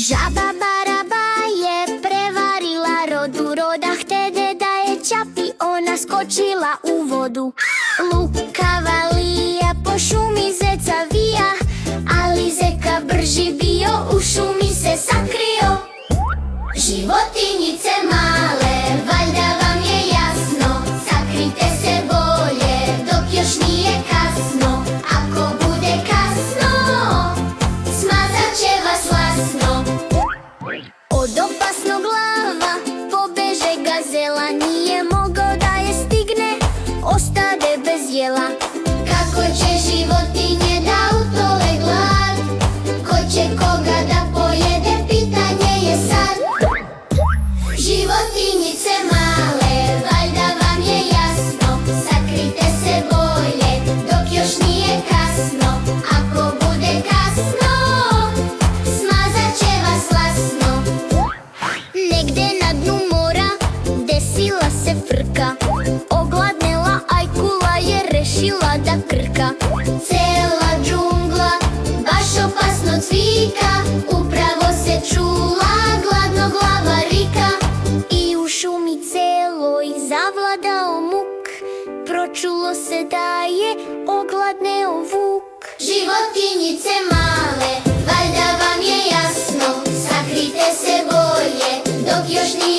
Žaba baraba je prevarila rodu, roda htede da je čapi, ona skočila u vodu. Lukava lija po šumi zeca vija, ali zeka brži bio, u šumi se sakrio. Životinjice male, valjda vam je jasno, sakrite se bolje dok još nije kasno. Ako bude kasno, smazat će vas lasno. Od opasnog lava pobeže gazela, nije mogao da je stigne, ostade bez jela. Kako će životinje da utole glad, ko će koga da pojede, pitanje je sad. Životinjice male, valjda vam je jasno, sakrite se bolje dok još nije kasno. Ako bude kasno, smazat će vas lasno. Negde na dnu mora desila se frka, ogladnela ajkula je rešila da krka. Cela džungla baš opasno cvika, upravo se čula gladnoglava rika. I u šumi celoj zavladao muk, pročulo se da je ogladneo vuk. Životinjice male, valjda vam je jasno, sakrite se bolje dok još nije